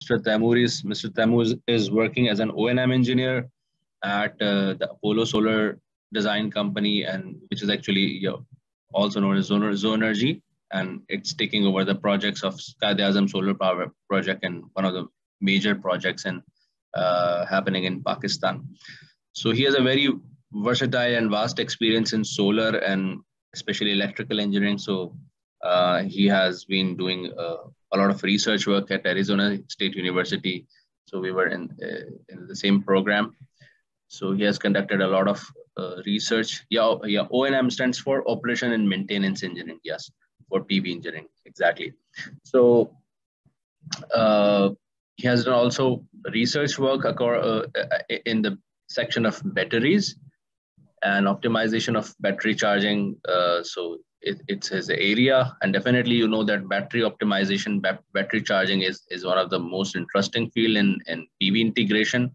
Mr. Taimur is working as an O&M engineer at the Apollo Solar Design Company, and which is actually also known as Zonergy, and it's taking over the projects of Quaid-e-Azam Solar Power Project and one of the major projects in happening in Pakistan. So he has a very versatile and vast experience in solar and especially electrical engineering. So he has been doing a lot of research work at Arizona State University. So we were in the same program. So he has conducted a lot of research. O&M stands for Operation and Maintenance Engineering. Yes, for PV engineering, exactly. So he has done also research work in the section of batteries and optimization of battery charging. So it's his area, and definitely you know that battery optimization, battery charging is one of the most interesting field in PV integration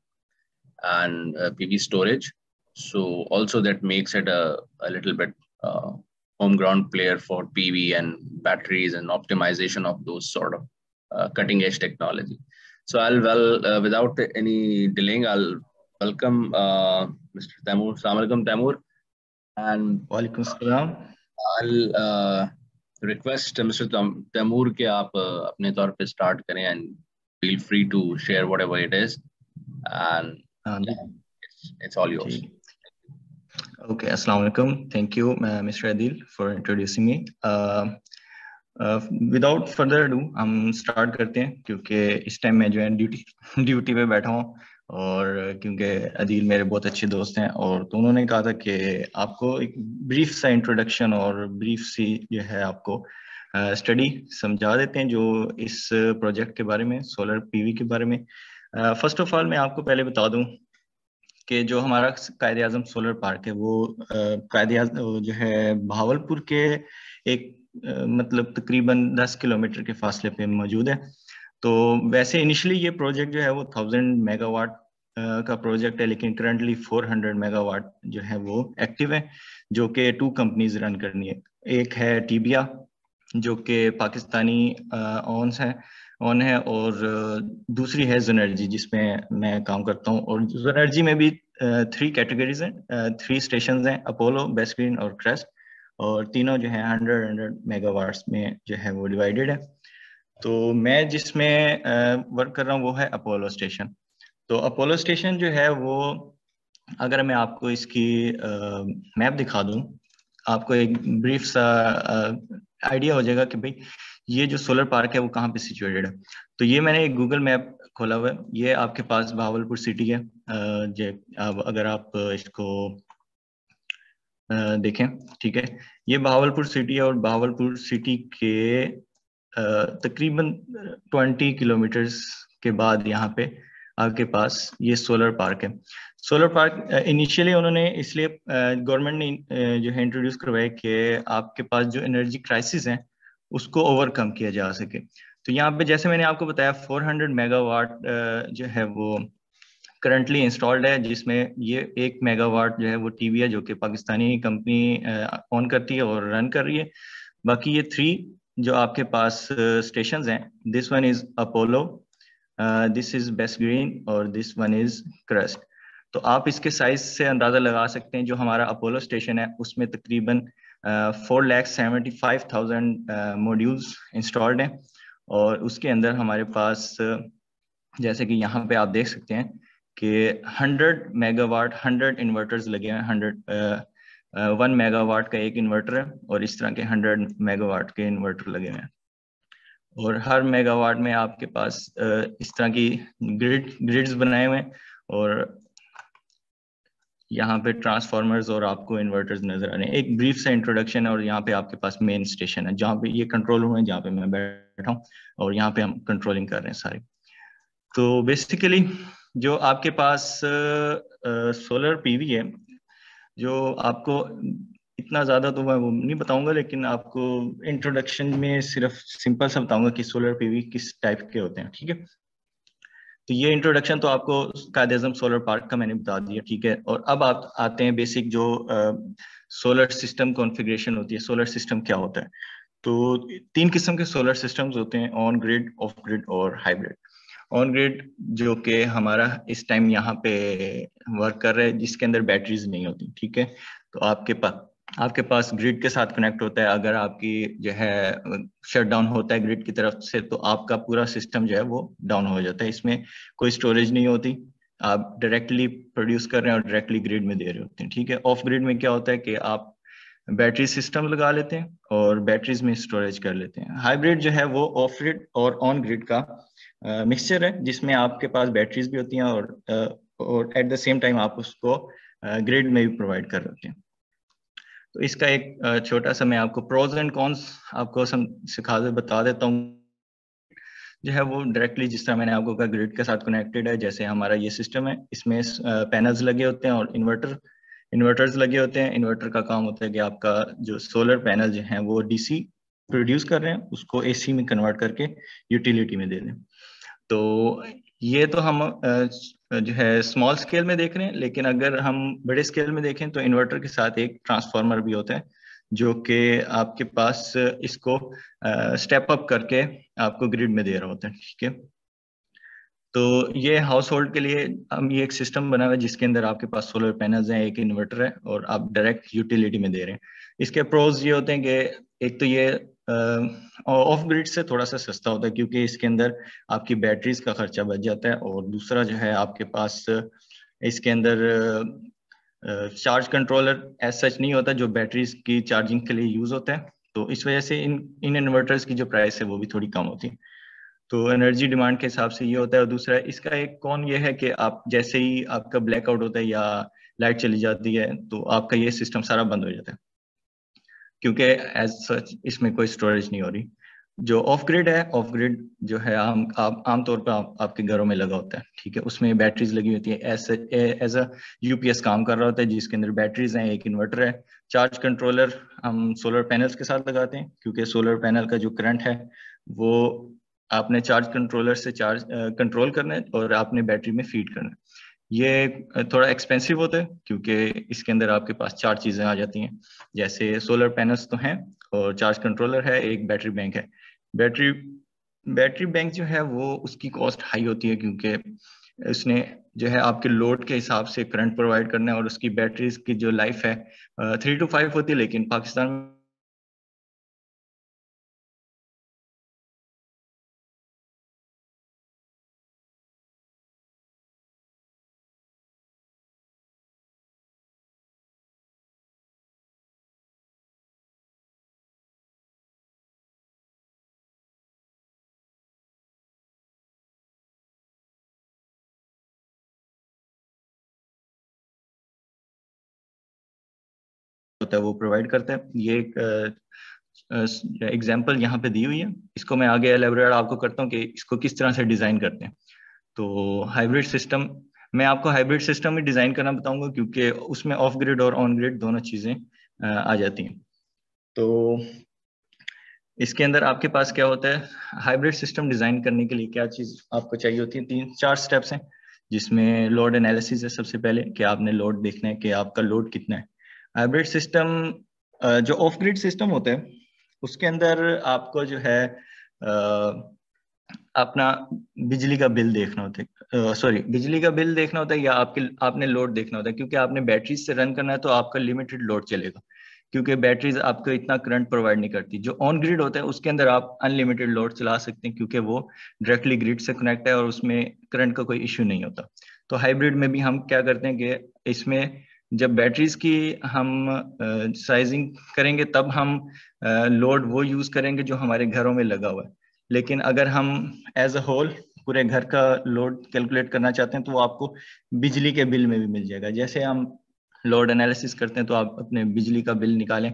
and PV storage. So also that makes it a little bit home ground player for PV and batteries and optimization of those sort of cutting edge technology. So without any delaying, I'll welcome Mr. Taimur. Assalamu alaikum, Taimur. And Walaikum salam. I'll request Mr. Taimur कि आप अपने तौर पे start करें and feel free to share whatever it is, and it's all yours. Okay, assalamu alaikum. Thank you, Mr. Adil, for introducing me. Without further ado, हम start करते हैं क्योंकि इस टाइम मैं जो है ड्यूटी पे बैठा हूँ, और क्योंकि अदील मेरे बहुत अच्छे दोस्त हैं, और तो उन्होंने कहा था कि आपको एक ब्रीफ सा इंट्रोडक्शन और ब्रीफ सी जो है आपको स्टडी समझा देते हैं जो इस प्रोजेक्ट के बारे में, सोलर पीवी के बारे में। फर्स्ट ऑफ ऑल मैं आपको पहले बता दूं कि जो हमारा Quaid-e-Azam सोलर पार्क है वो Quaid-e-Azam जो है भावलपुर के एक मतलब तकरीबन 10 किलोमीटर के फासले पे मौजूद है। तो वैसे इनिशियली ये प्रोजेक्ट जो है वो 1000 मेगावाट का प्रोजेक्ट है, लेकिन करंटली 400 मेगावाट जो है वो एक्टिव है, जो कि 2 कंपनीज रन करनी है। एक है टीबिया जो कि पाकिस्तानी ऑन है, और दूसरी है जोनर्जी जिसमें मैं काम करता हूँ। और जोनर्जी में भी 3 कैटेगरीज हैं, 3 स्टेशंस हैं, अपोलो, बेस्ट ग्रीन और क्रेस्ट, और तीनों जो है 100 मेगावाट्स में जो है वो डिवाइडेड है। तो मैं जिसमें वर्क कर रहा हूँ वो है अपोलो स्टेशन। तो अपोलो स्टेशन जो है वो, अगर मैं आपको इसकी मैप दिखा दूं, आपको एक ब्रीफ सा आइडिया हो जाएगा कि भाई ये जो सोलर पार्क है वो कहाँ पे सिचुएटेड है। तो ये मैंने एक गूगल मैप खोला हुआ है, ये आपके पास भावलपुर सिटी है। अब अगर आप इसको देखें, ठीक है, ये भावलपुर सिटी है, और भावलपुर सिटी के तकरीबन 20 किलोमीटर्स के बाद यहाँ पे आपके पास ये सोलर पार्क है। सोलर पार्क इनिशियली उन्होंने इसलिए गवर्नमेंट ने जो है इंट्रोड्यूस करवाया कि आपके पास जो एनर्जी क्राइसिस है उसको ओवरकम किया जा सके। तो यहाँ पे जैसे मैंने आपको बताया 400 मेगावाट जो है वो करंटली इंस्टॉल्ड है, जिसमें ये 1 मेगावाट जो है वो टीवी है जो कि पाकिस्तानी कंपनी ऑन करती है और रन कर रही है। बाकी ये 3 जो आपके पास स्टेशंस हैं, this one is Apollo, this is best green और दिस वन इज क्रेस्ट। तो आप इसके साइज से अंदाजा लगा सकते हैं, जो हमारा अपोलो स्टेशन है उसमें तकरीबन 4,75,000 मॉड्यूल्स इंस्टॉल्ड हैं, और उसके अंदर हमारे पास जैसे कि यहाँ पे आप देख सकते हैं कि 100 मेगावाट 100 इन्वर्टर्स लगे हैं। 1 मेगावाट का एक इन्वर्टर है, और इस तरह के 100 मेगावाट के इन्वर्टर लगे हुए हैं, और हर मेगावाट में आपके पास इस तरह की ग्रिड्स बनाए हुए हैं, और यहाँ पे ट्रांसफार्मर्स और आपको इन्वर्टर्स नजर आ रहे हैं। एक ब्रीफ सा इंट्रोडक्शन है, और यहाँ पे आपके पास मेन स्टेशन है जहाँ पे ये कंट्रोल रूम है जहाँ पे मैं बैठा हूँ, और यहाँ पे हम कंट्रोलिंग कर रहे हैं सारे। तो बेसिकली जो आपके पास सोलर पीवी है, जो आपको इतना ज्यादा तो मैं वो नहीं बताऊंगा, लेकिन आपको इंट्रोडक्शन में सिर्फ सिंपल सा बताऊंगा कि सोलर पीवी किस टाइप के होते हैं, ठीक है। तो ये इंट्रोडक्शन तो आपको Quaid-e-Azam सोलर पार्क का मैंने बता दिया, ठीक है। और अब आप आते हैं बेसिक जो सोलर सिस्टम कॉन्फ़िगरेशन होती है, सोलर सिस्टम क्या होता है। तो 3 किस्म के सोलर सिस्टम्स होते हैं, ऑन ग्रिड, ऑफ ग्रिड और हाइब्रिड। ऑन ग्रिड जो कि हमारा इस टाइम यहाँ पे वर्क कर रहा है, जिसके अंदर बैटरीज नहीं होती, ठीक है। तो आपके पास ग्रिड के साथ कनेक्ट होता है। अगर आपकी जो है शट डाउन होता है ग्रिड की तरफ से, तो आपका पूरा सिस्टम जो है वो डाउन हो जाता है। इसमें कोई स्टोरेज नहीं होती, आप डायरेक्टली प्रोड्यूस कर रहे हैं और डायरेक्टली ग्रिड में दे रहे होते हैं, ठीक है। ऑफ ग्रिड में क्या होता है कि आप बैटरी सिस्टम लगा लेते हैं और बैटरीज में स्टोरेज कर लेते हैं। हाइब्रिड जो है वो ऑफ ग्रिड और ऑन ग्रिड का मिक्सचर है, जिसमें आपके पास बैटरीज भी होती हैं और एट द सेम टाइम आप उसको ग्रिड में भी प्रोवाइड कर रहे हैं। तो इसका एक छोटा सा मैं आपको प्रोज एंड कॉन्स आपको बता देता हूँ। जो है वो डायरेक्टली, जिस तरह मैंने आपको कहा, ग्रिड के साथ कनेक्टेड है। जैसे हमारा ये सिस्टम है, इसमें पैनल्स लगे होते हैं और इन्वर्टर्स लगे होते हैं। इन्वर्टर का काम होता है कि आपका जो सोलर पैनल जो है वो डीसी प्रोड्यूस कर रहे हैं, उसको एसी में कन्वर्ट करके यूटिलिटी में दे दें। तो ये तो हम जो है स्मॉल स्केल में देख रहे हैं, लेकिन अगर हम बड़े स्केल में देखें तो इन्वर्टर के साथ एक ट्रांसफार्मर भी होता है, जो कि आपके पास इसको स्टेप अप करके आपको ग्रिड में दे रहा होता है, ठीक है। तो ये हाउस होल्ड के लिए हम ये एक सिस्टम बना हुआ है, जिसके अंदर आपके पास सोलर पैनल्स हैं, एक इन्वर्टर है, और आप डायरेक्ट यूटिलिटी में दे रहे हैं। इसके प्रोज ये होते हैं कि एक तो ये ऑफ ग्रिड से थोड़ा सा सस्ता होता है, क्योंकि इसके अंदर आपकी बैटरीज का खर्चा बच जाता है। और दूसरा जो है, आपके पास इसके अंदर चार्ज कंट्रोलर एज सच नहीं होता, जो बैटरीज की चार्जिंग के लिए यूज होता है। तो इस वजह से इन इन्वर्टर्स की जो प्राइस है वो भी थोड़ी कम होती है। तो एनर्जी डिमांड के हिसाब से ये होता है। और दूसरा इसका एक कौन ये है कि आप जैसे ही आपका ब्लैकआउट होता है या लाइट चली जाती है, तो आपका ये सिस्टम सारा बंद हो जाता है, क्योंकि एज सच इसमें कोई स्टोरेज नहीं हो रही। जो ऑफ ग्रिड है, ऑफ ग्रिड जो है आमतौर पर आपके घरों में लगा होता है, ठीक है। उसमें बैटरीज लगी होती है, एज अ यूपीएस काम कर रहा होता है, जिसके अंदर बैटरीज हैं, एक इन्वर्टर है। चार्ज कंट्रोलर हम सोलर पैनल्स के साथ लगाते हैं, क्योंकि सोलर पैनल का जो करंट है वो आपने चार्ज कंट्रोलर से चार्ज कंट्रोल करना है और आपने बैटरी में फीड करना है। ये थोड़ा एक्सपेंसिव होता है, क्योंकि इसके अंदर आपके पास चार चीजें आ जाती हैं। जैसे सोलर पैनल्स तो हैं, और चार्ज कंट्रोलर है, एक बैटरी बैंक है। बैटरी बैटरी बैंक जो है वो उसकी कॉस्ट हाई होती है, क्योंकि उसने जो है आपके लोड के हिसाब से करंट प्रोवाइड करना है, और उसकी बैटरीज की जो लाइफ है 3 to 5 होती है, लेकिन पाकिस्तान में होता है वो प्रोवाइड करता है। ये एक एग्जाम्पल यहाँ पे दी हुई है, इसको मैं आगे एलेबोरेट आपको करता हूँ कि इसको किस तरह से डिजाइन करते हैं। तो हाइब्रिड सिस्टम, मैं आपको हाइब्रिड सिस्टम ही डिजाइन करना बताऊंगा, क्योंकि उसमें ऑफ ग्रिड और ऑन ग्रिड दोनों चीजें आ जाती हैं। तो इसके अंदर आपके पास क्या होता है, हाइब्रिड सिस्टम डिजाइन करने के लिए क्या चीज आपको चाहिए होती है, 3-4 स्टेप्स हैं, जिसमें लोड एनालिसिस है सबसे पहले, कि आपने लोड देखना है कि आपका लोड कितना है। हाइब्रिड सिस्टम जो ऑफ ग्रिड सिस्टम होता है, उसके अंदर आपको जो है अपना बिजली का बिल देखना होता है, सॉरी, बिजली का बिल देखना होता है, या आपने लोड देखना होता है, क्योंकि आपने बैटरीज से रन करना है, तो आपका लिमिटेड लोड चलेगा, क्योंकि बैटरीज आपको इतना करंट प्रोवाइड नहीं करती। जो ऑन ग्रिड होता है उसके अंदर आप अनलिमिटेड लोड चला सकते हैं, क्योंकि वो डायरेक्टली ग्रिड से कनेक्ट है और उसमें करंट का कोई इश्यू नहीं होता। तो हाइब्रिड में भी हम क्या करते हैं कि इसमें जब बैटरीज की हम साइजिंग करेंगे, तब हम लोड वो यूज करेंगे जो हमारे घरों में लगा हुआ है। लेकिन अगर हम एज अ होल पूरे घर का लोड कैलकुलेट करना चाहते हैं, तो वो आपको बिजली के बिल में भी मिल जाएगा। जैसे हम लोड एनालिसिस करते हैं, तो आप अपने बिजली का बिल निकालें,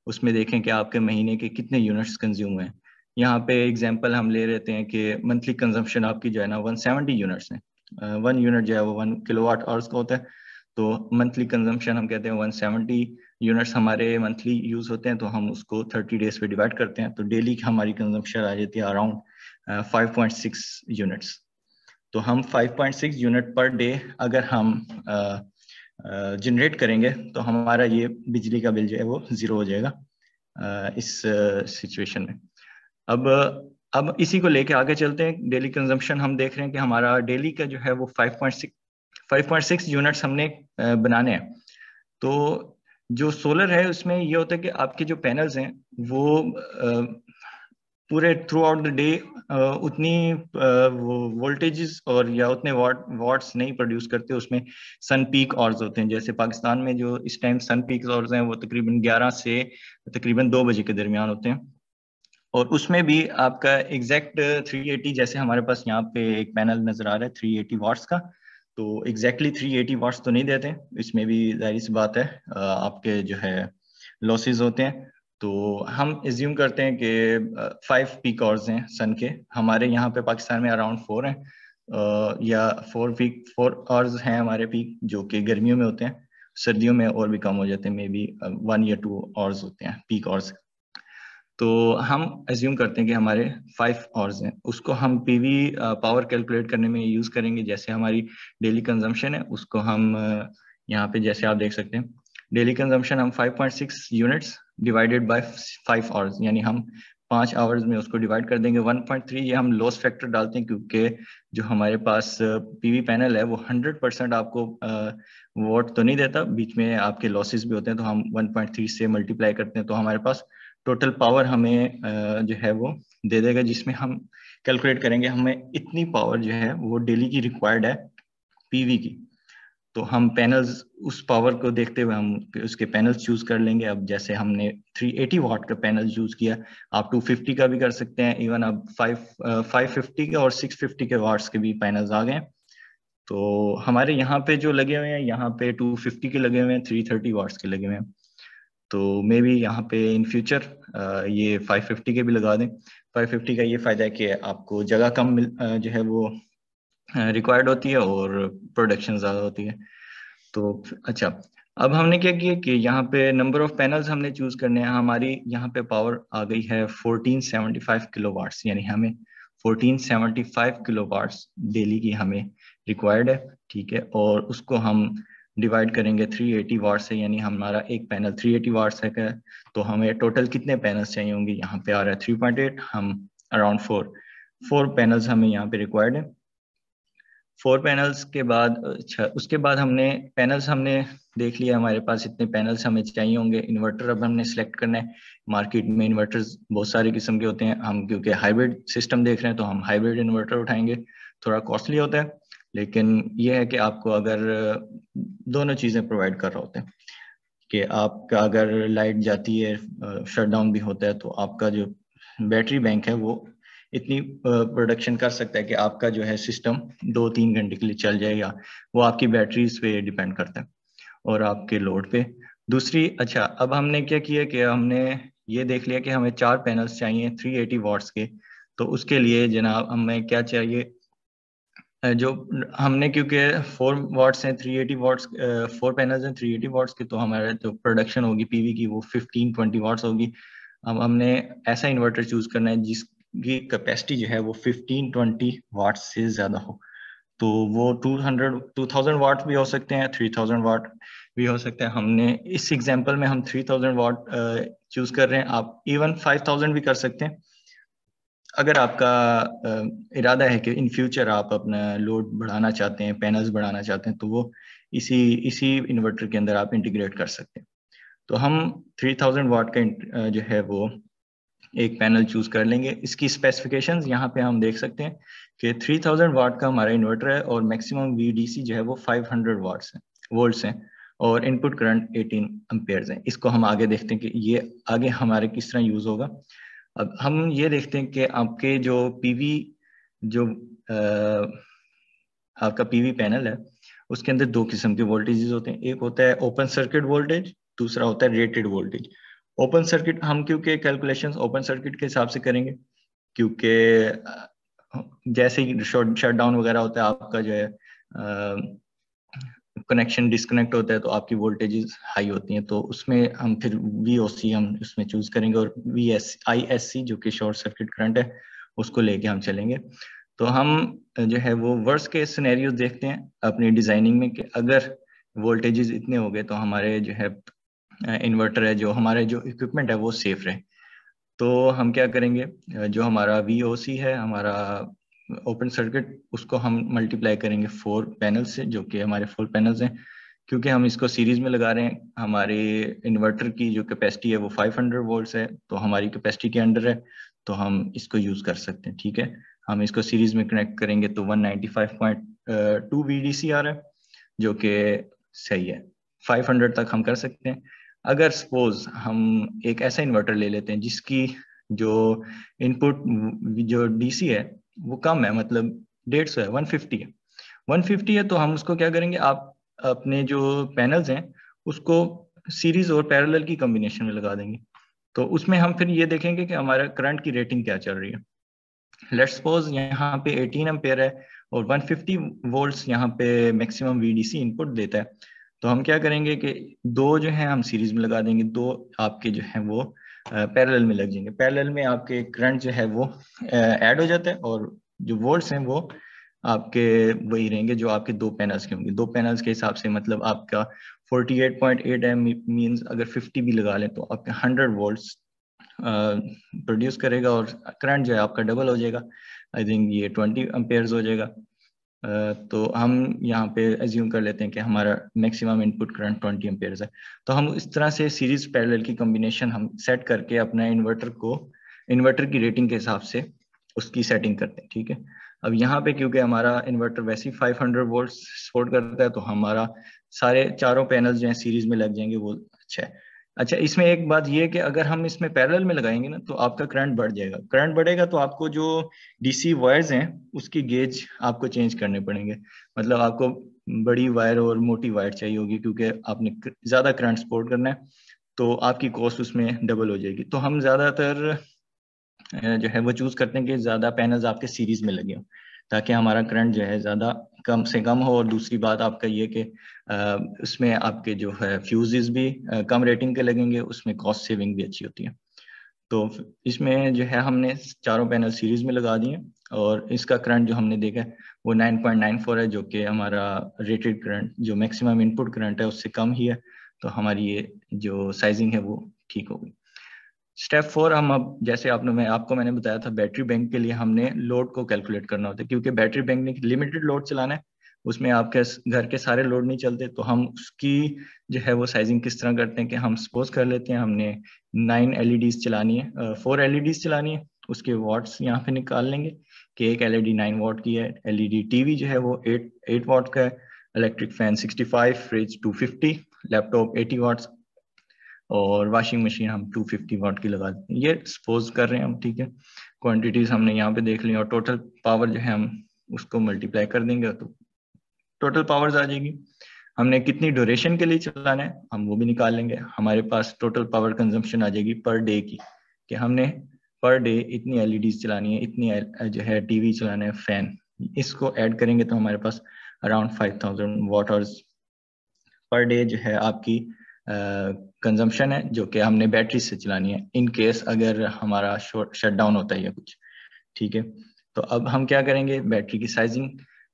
उसमें देखें कि आपके महीने के कितने यूनिट्स कंज्यूम हुए हैं। यहाँ पे एग्जांपल हम ले लेते हैं कि मंथली कंजम्पशन आपकी जो है ना 170 यूनिट्स है। 1 यूनिट जो है वो 1 किलोवाट आवर्स का होता है। तो मंथली कंजम्पशन हम कहते हैं 170 यूनिट्स हमारे मंथली यूज होते हैं, तो हम उसको 30 डेज पे डिवाइड करते हैं, तो डेली हमारी कंजम्पशन आ जाती है अराउंड 5.6 यूनिट्स। तो हम 5.6 यूनिट पर डे अगर हम जनरेट करेंगे, तो हमारा ये बिजली का बिल जो है वो जीरो हो जाएगा इस सिचुएशन में। अब अब इसी को लेके आगे चलते हैं। डेली कंजम्पशन हम देख रहे हैं कि हमारा डेली का जो है वो 5.6 यूनिट्स हमने बनाने हैं। तो जो सोलर है उसमें ये होता है कि आपके जो पैनल्स हैं वो पूरे थ्रू आउट द डे उतनी वोल्टेजेस और या उतने वाट्स नहीं प्रोड्यूस करते। उसमें सन पीक आवर्स होते हैं, जैसे पाकिस्तान में जो इस टाइम सन पीक आवर्स हैं वो तकरीबन 11 से तकरीबन 2 बजे के दरमियान होते हैं। और उसमें भी आपका एग्जैक्ट 380, जैसे हमारे पास यहाँ पे एक पैनल नजर आ रहा है 380 वाट्स का, तो एग्जैक्टली 380 वाट्स तो नहीं देते, इसमें भी जाहिर सी बात है आपके जो है लॉसेस होते हैं। तो हम एज्यूम करते हैं कि 5 पीक आवर्स हैं सन के, हमारे यहाँ पे पाकिस्तान में अराउंड 4 हैं, या 4 आवर्स हैं हमारे पीक, जो कि गर्मियों में होते हैं। सर्दियों में और भी कम हो जाते हैं, मे बी 1 या 2 आवर्स होते हैं पीक आवर्स। तो हम एज्यूम करते हैं कि हमारे 5 आवर्स हैं, उसको हम पीवी पावर कैलकुलेट करने में यूज करेंगे। जैसे हमारी डेली कंजम्पशन है उसको हम यहाँ पे जैसे आप देख सकते हैं, डेली कंजम्पशन हम 5.6 यूनिट्स डिवाइडेड बाय 5 आवर्स, यानी हम 5 आवर्स में उसको डिवाइड कर देंगे। 1.3 ये हम लॉस फैक्टर डालते हैं, क्योंकि जो हमारे पास पीवी पैनल है वो 100% आपको वोट तो नहीं देता, बीच में आपके लॉसेस भी होते हैं। तो हम 1.3 से मल्टीप्लाई करते हैं तो हमारे पास टोटल पावर हमें जो है वो दे देगा, जिसमें हम कैलकुलेट करेंगे हमें इतनी पावर जो है वो डेली की रिक्वायर्ड है पीवी की। तो हम पैनल्स उस पावर को देखते हुए हम उसके पैनल्स चूज कर लेंगे। अब जैसे हमने 380 वाट का पैनल चूज किया, आप 250 का भी कर सकते हैं, इवन अब 550 के और 650 के वाट्स के भी पैनल्स आ गए। तो हमारे यहाँ पे जो लगे हुए हैं, यहाँ पे 250 के लगे हुए हैं, 330 वाट्स के लगे हुए हैं। तो मे बी यहाँ पे इन फ्यूचर ये 550 के भी लगा दें। 550 का ये फायदा है कि आपको जगह कम जो है वो रिक्वायर्ड होती है और प्रोडक्शन ज्यादा होती है। तो अच्छा, अब हमने क्या किया कि यहाँ पे नंबर ऑफ पैनल्स हमने चूज करने हैं। हमारी यहाँ पे पावर आ गई है 1475 किलोवाट्स, यानी हमें 1475 किलोवाट्स डेली की हमें रिक्वायर्ड है, ठीक है। और उसको हम डिवाइड करेंगे 380 वाट से, यानी हमारा एक पैनल 380 वाट्स है का, तो हमें टोटल कितने पैनल्स चाहिए होंगे, यहाँ पे आ रहा है 3.8, हम अराउंड 4 पैनल्स हमें यहाँ पे रिक्वायर्ड है। 4 पैनल्स के बाद, अच्छा उसके बाद हमने पैनल्स हमने देख लिया, हमारे पास इतने पैनल्स हमें चाहिए होंगे। इन्वर्टर अब हमने सेलेक्ट करना है। मार्केट में इन्वर्टर्स बहुत सारे किस्म के होते हैं, हम क्योंकि हाइब्रिड सिस्टम देख रहे हैं तो हम हाइब्रिड इन्वर्टर उठाएंगे। थोड़ा कॉस्टली होता है, लेकिन यह है कि आपको अगर दोनों चीज़ें प्रोवाइड कर रहा होता है कि आपका अगर लाइट जाती है, शट डाउन भी होता है, तो आपका जो बैटरी बैंक है वो इतनी प्रोडक्शन कर सकता है कि आपका जो है सिस्टम 2-3 घंटे के लिए चल जाएगा। वो आपकी बैटरीज पे डिपेंड करता है और आपके लोड पे। दूसरी, अच्छा अब हमने क्या किया कि हमने ये देख लिया कि हमें 4 पैनल्स चाहिए 380 वाट्स के। तो उसके लिए जनाब हमें क्या चाहिए, जो हमने क्योंकि 4 वाट्स हैं 380 वाट्स, 4 पैनल्स हैं 380 वाट्स के, तो हमारे जो प्रोडक्शन होगी पीवी की वो 1520 वाट्स होगी। अब हमने ऐसा इन्वर्टर चूज करना है जिसकी कैपेसिटी जो है वो 1520 वाट से ज्यादा हो। तो वो 2000 वाट भी हो सकते हैं, 3000 वाट भी हो सकते हैं। हमने इस एग्जांपल में हम 3000 वाट चूज कर रहे हैं, आप इवन 5000 भी कर सकते हैं। अगर आपका इरादा है कि इन फ्यूचर आप अपना लोड बढ़ाना चाहते हैं, पैनल्स बढ़ाना चाहते हैं, तो वो इसी इसी इन्वर्टर के अंदर आप इंटीग्रेट कर सकते हैं। तो हम 3000 वाट का जो है वो एक पैनल चूज कर लेंगे। इसकी स्पेसिफिकेशंस यहाँ पे हम देख सकते हैं कि 3000 वाट का हमारा इन्वर्टर है और मैक्सिमम VDC जो है वो 500 वाट्स है, वोल्ट्स हैं, और इनपुट करंट 18 एम्पेयर्स है। इसको हम आगे देखते हैं कि ये आगे हमारे किस तरह यूज होगा। अब हम ये देखते हैं कि आपके जो पीवी जो आपका पीवी पैनल है उसके अंदर 2 किस्म के वोल्टेजेस होते हैं। एक होता है ओपन सर्किट वोल्टेज, दूसरा होता है रेटेड वोल्टेज। ओपन सर्किट हम क्योंकि कैलकुलेशंस ओपन सर्किट के हिसाब से करेंगे, क्योंकि जैसे ही शट डाउन वगैरह होता है, आपका जो है कनेक्शन डिस्कनेक्ट होता है, तो आपकी वोल्टेजेस हाई होती हैं, तो उसमें हम फिर VOC हम उसमें चूज करेंगे, और ISC जो कि शॉर्ट सर्किट करंट है उसको लेके हम चलेंगे। तो हम जो है वो वर्स्ट के सिनेरियोस देखते हैं अपनी डिजाइनिंग में कि अगर वोल्टेजेस इतने हो गए तो हमारे जो है इन्वर्टर है, जो हमारे जो इक्विपमेंट है वो सेफ रहे। तो हम क्या करेंगे, जो हमारा VOC है, हमारा ओपन सर्किट, उसको हम मल्टीप्लाई करेंगे 4 पैनल से, जो कि हमारे 4 पैनल्स हैं। क्योंकि हम इसको सीरीज में लगा रहे हैं, हमारे इन्वर्टर की जो कैपेसिटी है वो 500 वोल्ट्स है, तो हमारी कैपेसिटी के अंडर है, तो हम इसको यूज कर सकते हैं। ठीक है, हम इसको सीरीज में कनेक्ट करेंगे तो 195.2 VDC आ रहा है, जो कि सही है। 500 तक हम कर सकते हैं। अगर सपोज हम एक ऐसा इन्वर्टर ले लेते हैं जिसकी जो इनपुट जो DC है वो कम है, मतलब 150 है, 150 है, 150 है, तो हम उसको क्या करेंगे, आप अपने जो पैनल्स हैं उसको सीरीज और पैरेलल की कॉम्बिनेशन में लगा देंगे। तो उसमें हम फिर ये देखेंगे कि हमारा करंट की रेटिंग क्या चल रही है। लेट्स सपोज यहाँ पे 18 एम्पेयर है और 150 वोल्ट्स यहाँ पे मैक्सिमम VDC इनपुट देता है। तो हम क्या करेंगे कि दो जो है हम सीरीज में लगा देंगे, दो आपके जो है वो पैरेलल में लग जाएंगे। पैरेलल में आपके करंट जो है वो ऐड हो जाता है, और जो वोल्ट्स हैं वो आपके वही रहेंगे जो आपके दो पैनल्स के होंगे। दो पैनल्स के हिसाब से मतलब आपका 48.8 एम मीन्स अगर 50 भी लगा लें तो आपके 100 वोल्ट्स प्रोड्यूस करेगा, और करंट जो है आपका डबल हो जाएगा। आई थिंक ये 20 एम्पेयर्स हो जाएगा। तो हम यहाँ पे एज्यूम कर लेते हैं कि हमारा मैक्सिमम इनपुट करंट 20 एम्पेयर्स है। तो हम इस तरह से सीरीज पैरेलल की कॉम्बिनेशन हम सेट करके अपना इन्वर्टर की रेटिंग के हिसाब से उसकी सेटिंग करते हैं। ठीक है, अब यहाँ पे क्योंकि हमारा इन्वर्टर वैसे ही 500 वोल्ट सपोर्ट करता है, तो हमारा सारे चारों पैनल्स जो है सीरीज में लग जाएंगे, वो अच्छा है। अच्छा, इसमें एक बात ये है कि अगर हम इसमें पैरेलल में लगाएंगे ना तो आपका करंट बढ़ जाएगा। करंट बढ़ेगा तो आपको जो DC वायर्स हैं उसकी गेज आपको चेंज करने पड़ेंगे। मतलब आपको बड़ी वायर और मोटी वायर चाहिए होगी, क्योंकि आपने ज्यादा करंट सपोर्ट करना है, तो आपकी कॉस्ट उसमें डबल हो जाएगी। तो हम ज्यादातर जो है वो चूज करते हैं कि ज्यादा पैनल्स आपके सीरीज में लगे हों, ताकि हमारा करंट जो है ज्यादा कम से कम हो। और दूसरी बात आपका ये कि उसमें आपके जो है फ्यूजेस भी कम रेटिंग के लगेंगे, उसमें कॉस्ट सेविंग भी अच्छी होती है। तो इसमें जो है हमने चारों पैनल सीरीज में लगा दिए, और इसका करंट जो हमने देखा है वो 9.94 है, जो कि हमारा रेटेड करंट जो मैक्सिमम इनपुट करंट है उससे कम ही है। तो हमारी ये जो साइजिंग है वो ठीक होगी। स्टेप 4, हम अब जैसे मैंने बताया था, बैटरी बैंक के लिए हमने लोड को कैलकुलेट करना होता है, क्योंकि बैटरी बैंक ने लिमिटेड लोड चलाना है, उसमें आपके घर के सारे लोड नहीं चलते। तो हम उसकी जो है वो साइजिंग किस तरह करते हैं कि हम सपोज कर लेते हैं हमने 9 LEDs चलानी है, 4 LEDs चलानी है, उसके वॉट्स यहाँ पे निकाल लेंगे कि एक LED 9 वॉट की है, LED TV जो है वो 8 वॉट का है, electric fan 65, fridge 250, laptop 80 watts, और वॉशिंग मशीन हम 250 वाट की लगा देते हैं। ये सपोज कर रहे हैं हम। ठीक है, क्वांटिटीज हमने यहाँ पे देख ली, और टोटल पावर जो है हम उसको मल्टीप्लाई कर देंगे तो टोटल पावर्स आ जाएगी। हमने कितनी ड्यूरेशन के लिए चलाना है हम वो भी निकाल लेंगे। हमारे पास टोटल पावर कंजम्पशन आ जाएगी पर डे की, कि हमने पर डे इतनी LEDs चलानी है, इतनी जो है TV चलाना है, फैन, इसको ऐड करेंगे तो हमारे पास अराउंड 5000 वाट आवर्स पर डे जो है आपकी कंजम्पशन है, जो कि हमने बैटरी से चलानी है इन केस अगर हमारा शट डाउन होता है या कुछ। ठीक है, तो अब हम क्या करेंगे, बैटरी की साइजिंग,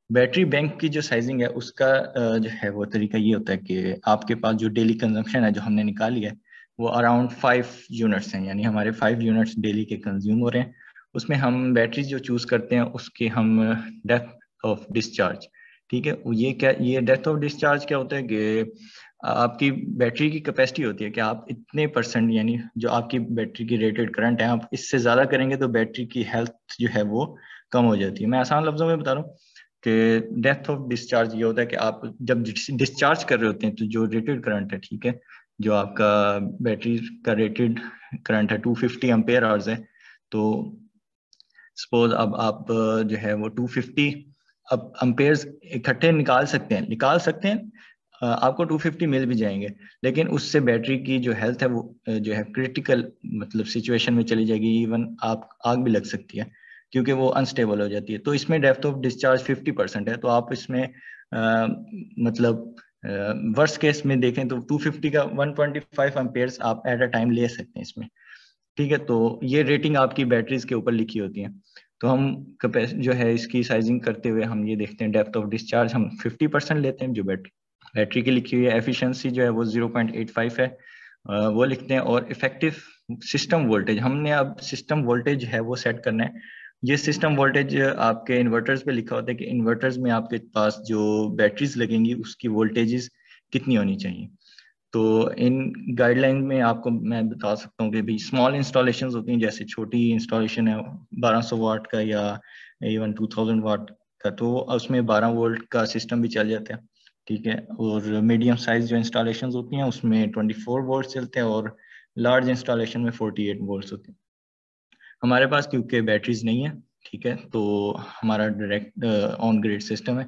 बैटरी बैंक की जो साइजिंग है उसका जो है वो तरीका ये होता है कि आपके पास जो डेली कंजम्पशन है जो हमने निकाली है वो अराउंड 5 यूनिट्स हैं, यानी हमारे 5 यूनिट्स डेली के कंज्यूम हो रहे हैं। उसमें हम बैटरी जो चूज करते हैं उसके हम डेप्थ ऑफ डिस्चार्ज, ठीक है, ये डेप्थ ऑफ डिस्चार्ज क्या होता है कि आपकी बैटरी की कैपेसिटी होती है कि आप इतने परसेंट, यानी जो आपकी बैटरी की रेटेड करंट है, आप इससे ज्यादा करेंगे तो बैटरी की हेल्थ जो है वो कम हो जाती है। मैं आसान लफ्जों में बता रहा हूँ कि डेप्थ ऑफ डिस्चार्ज ये होता है कि आप जब डिस्चार्ज कर रहे होते हैं तो जो रेटेड करंट है, ठीक है, जो आपका बैटरी का रेटेड करंट है 250 एम्पेयर आवर्स है, तो सपोज अब आप जो है वो 250 अब एम्पेयर्स इकट्ठे निकाल सकते हैं, आपको 250 मिल भी जाएंगे, लेकिन उससे बैटरी की जो हेल्थ है वो जो है क्रिटिकल मतलब सिचुएशन में चली जाएगी, इवन आप आग भी लग सकती है क्योंकि वो अनस्टेबल हो जाती है। तो इसमें डेप्थ ऑफ डिस्चार्ज 50% है, तो आप इसमें मतलब वर्स्ट केस में देखें तो 250 का 125 एम्पेयर्स आप एट अ टाइम ले सकते हैं इसमें। ठीक है, तो ये रेटिंग आपकी बैटरीज के ऊपर लिखी होती है। तो हम जो है इसकी साइजिंग करते हुए हम ये देखते हैं डेप्थ ऑफ डिस्चार्ज हम 50% लेते हैं, जो बैटरी की लिखी हुई है। एफिशिएंसी जो है वो 0.85 है, वो लिखते हैं, और इफेक्टिव सिस्टम वोल्टेज, हमने अब सिस्टम वोल्टेज है वो सेट करना है। ये सिस्टम वोल्टेज आपके इन्वर्टर्स पे लिखा होता है कि इन्वर्टर्स में आपके पास जो बैटरीज लगेंगी उसकी वोल्टेजेस कितनी होनी चाहिए। तो इन गाइडलाइन में आपको मैं बता सकता हूँ कि भाई स्मॉल इंस्टॉलेशंस होती हैं, जैसे छोटी इंस्टॉलेशन है 1200 वाट का या इवन 2000 वाट का, तो उसमें 12 वोल्ट का सिस्टम भी चल जाता है, ठीक है। और मीडियम साइज जो इंस्टॉलेशंस होती हैं उसमें 24 वोल्ट चलते हैं, और लार्ज इंस्टॉलेशन में 48 वोल्ट होते हैं। हमारे पास क्योंकि बैटरीज नहीं है, ठीक है, तो हमारा डायरेक्ट ऑन ग्रिड सिस्टम है।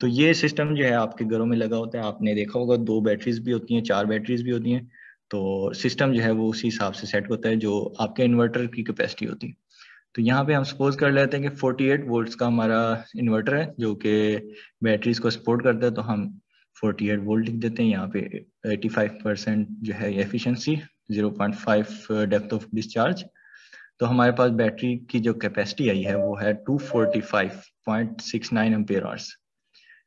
तो ये सिस्टम जो है आपके घरों में लगा होता है, आपने देखा होगा 2 बैटरीज भी होती हैं, 4 बैटरीज भी होती हैं। तो सिस्टम जो है वो उसी हिसाब से सेट होता है जो आपके इन्वर्टर की कैपेसिटी होती है। तो यहाँ पे हम सपोज कर लेते हैं कि 48 वोल्ट्स का हमारा इन्वर्टर है जो कि बैटरीज को सपोर्ट करता है, तो हम 48 वोल्ट लिख देते हैं। यहाँ पे 85% जो है एफिशिएंसी, 0.5 डेप्थ ऑफ डिस्चार्ज। तो हमारे पास बैटरी की जो कैपेसिटी आई है वो है 245.69 एम्पेयर आवर्स,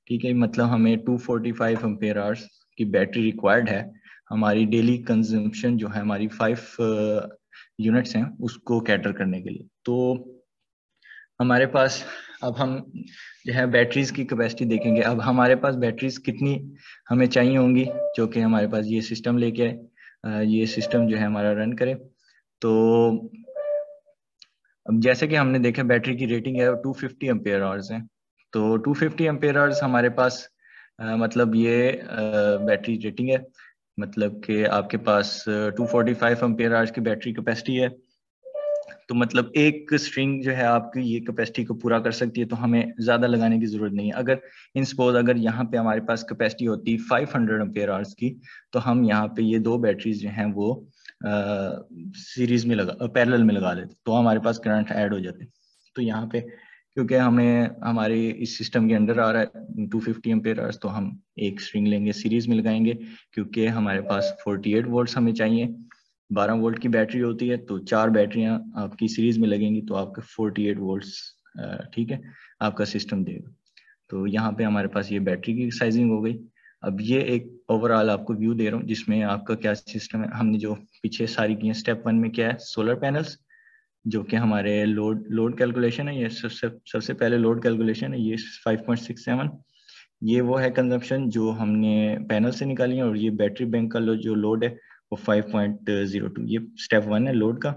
ठीक है। मतलब हमें 245 एम्पेयर आवर्स की बैटरी रिक्वायर्ड है हमारी डेली कंजम्पशन जो है हमारी 5 यूनिट्स हैं उसको कैटर करने के लिए। तो हमारे पास अब हम जो है बैटरीज की कैपेसिटी देखेंगे। अब हमारे पास बैटरीज कितनी हमें चाहिए होंगी जो कि हमारे पास ये सिस्टम लेके आए, ये सिस्टम जो है हमारा रन करे। तो अब जैसे कि हमने देखा बैटरी की रेटिंग है 250 एम्पेयर आवर्स है। तो 250 एम्पेयर आवर्स हमारे पास मतलब ये बैटरी रेटिंग है, मतलब कि आपके पास 245 एम्पेयर आवर्स की बैटरी कैपेसिटी है। तो मतलब एक स्ट्रिंग जो है आपकी ये कैपेसिटी को पूरा कर सकती है, तो हमें ज्यादा लगाने की जरूरत नहीं है। अगर इन सपोज अगर यहाँ पे हमारे पास कैपेसिटी होती 500 एम्पेयर आवर्स की, तो हम यहाँ पे ये 2 बैटरीज जो हैं वो सीरीज में लगा पैरेलल में लगा लेते, तो हमारे पास करंट ऐड हो जाते। तो यहाँ पे क्योंकि हमें हमारे इस सिस्टम के अंडर आ रहा है 250 एम्पेयर आवर्स, तो हम एक स्ट्रिंग लेंगे सीरीज में लगाएंगे, क्योंकि हमारे पास 48 वोल्ट्स हमें चाहिए। 12 वोल्ट की बैटरी होती है, तो 4 बैटरियां आपकी सीरीज में लगेंगी तो आपके 48 वोल्ट्स, ठीक है, आपका सिस्टम देगा। तो यहाँ पे हमारे पास ये बैटरी की साइजिंग हो गई। अब ये एक ओवरऑल आपको व्यू दे रहा हूँ जिसमें आपका क्या सिस्टम है। हमने जो पीछे सारी की स्टेप 1 में क्या है, सोलर पैनल्स जो कि हमारे लोड कैलकुलेशन है, ये सबसे पहले लोड कैलकुलेशन है, ये 5.67, ये वो है कंजम्पशन जो हमने पैनल से निकाली है। और ये बैटरी बैंक का जो लोड है वो 5.02, ये स्टेप 1 है लोड का।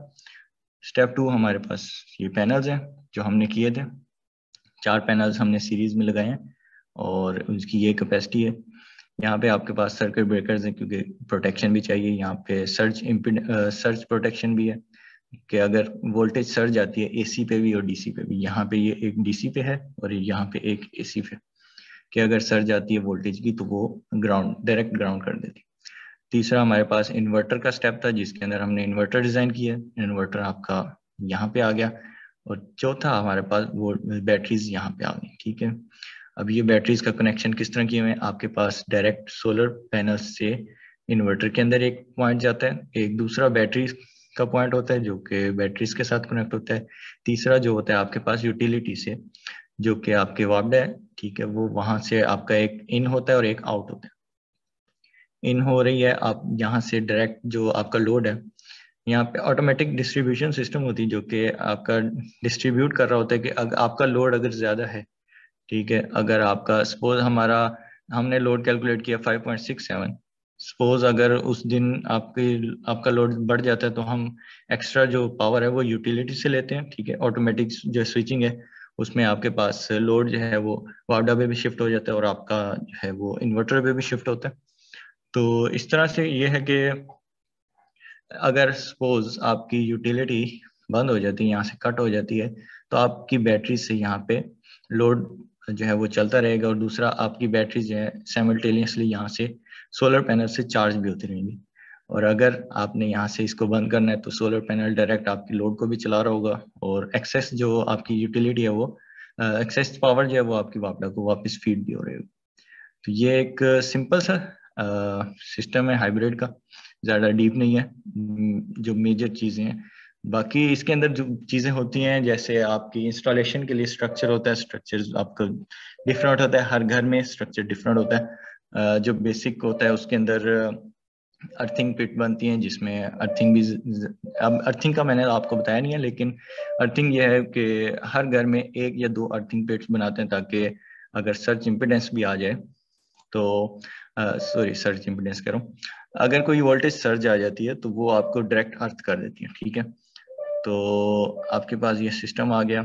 स्टेप 2 हमारे पास ये पैनल्स हैं जो हमने किए थे, 4 पैनल्स हमने सीरीज में लगाए हैं और उसकी ये कैपेसिटी है। यहाँ पे आपके पास सर्किट ब्रेकर्स हैं क्योंकि प्रोटेक्शन भी चाहिए। यहाँ पे सर्ज प्रोटेक्शन भी है कि अगर वोल्टेज सर्ज आती है एसी पे भी और डीसी पे भी, यहाँ पे ये एक डीसी पे है और यहाँ पे एक एसी पे, कि अगर सर्ज आती है वोल्टेज की तो वो डायरेक्ट ग्राउंड कर देती। तीसरा हमारे पास इन्वर्टर का स्टेप था जिसके अंदर हमने इन्वर्टर डिजाइन किया, इन्वर्टर आपका यहाँ पे आ गया। और चौथा हमारे पास वो बैटरीज यहाँ पे आ गई, ठीक है। अब ये बैटरीज का कनेक्शन किस तरह किए हुए हैं, आपके पास डायरेक्ट सोलर पैनल से इन्वर्टर के अंदर एक पॉइंट जाता है, एक दूसरा बैटरी का पॉइंट होता है जो कि बैटरीज के साथ कनेक्ट होता है, तीसरा जो होता है आपके पास यूटिलिटी से जो कि आपके वापडा है, ठीक है, वो वहां से आपका एक इन होता है और एक आउट होता है। इन हो रही है आप यहाँ से डायरेक्ट जो आपका लोड है, यहाँ पे ऑटोमेटिक डिस्ट्रीब्यूशन सिस्टम होती है जो कि आपका डिस्ट्रीब्यूट कर रहा होता है कि आपका लोड अगर ज्यादा है, ठीक है, अगर आपका सपोज हमारा हमने लोड कैलकुलेट किया 5.67, सपोज अगर उस दिन आपका लोड बढ़ जाता है तो हम एक्स्ट्रा जो पावर है वो यूटिलिटी से लेते हैं, ठीक है। ऑटोमेटिक जो स्विचिंग है उसमें आपके पास लोड जो है वो वापडा पे भी शिफ्ट हो जाता है और आपका जो है वो इन्वर्टर पे भी शिफ्ट होता है। तो इस तरह से ये है कि अगर सपोज आपकी यूटिलिटी बंद हो जाती है, यहाँ से कट हो जाती है, तो आपकी बैटरी से यहाँ पे लोड जो है वो चलता रहेगा और दूसरा आपकी बैटरी जो है साइमल्टेनियसली यहाँ से सोलर पैनल से चार्ज भी होती रहेंगी। और अगर आपने यहाँ से इसको बंद करना है तो सोलर पैनल डायरेक्ट आपकी लोड को भी चला रहा होगा और एक्सेस जो आपकी यूटिलिटी है वो एक्सेस पावर जो है वो आपकी वापडा को वापस फीड भी हो रही होगी। तो ये एक सिंपल सा सिस्टम है हाइब्रिड का, ज़्यादा डीप नहीं है। जो मेजर चीज़ें हैं, बाकी इसके अंदर जो चीज़ें होती हैं जैसे आपकी इंस्टॉलेशन के लिए स्ट्रक्चर होता है, स्ट्रक्चर आपका डिफरेंट होता है, हर घर में स्ट्रक्चर डिफरेंट होता है। जो बेसिक होता है उसके अंदर अर्थिंग पिट बनती हैं, जिसमें अर्थिंग भी अब अर्थिंग का मैंने आपको बताया नहीं है, लेकिन अर्थिंग ये है कि हर घर में एक या दो अर्थिंग पिट्स बनाते हैं, ताकि अगर सर्ज इम्पिडेंस भी आ जाए तो सॉरी सर्ज इम्पिडेंस कह रहा हूँ, अगर कोई वोल्टेज सर्ज आ जाती है तो वो आपको डायरेक्ट अर्थ कर देती है। ठीक है, तो आपके पास ये सिस्टम आ गया।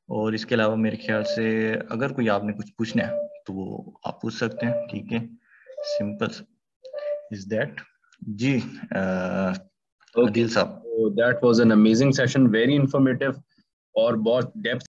और इसके अलावा मेरे ख्याल से अगर कोई आपने कुछ पूछना है तो वो आप पूछ सकते हैं। ठीक है, सिंपल इज दैट। जी ओके, आदिल साहब। That was an amazing session, very informative और बहुत डेप्थ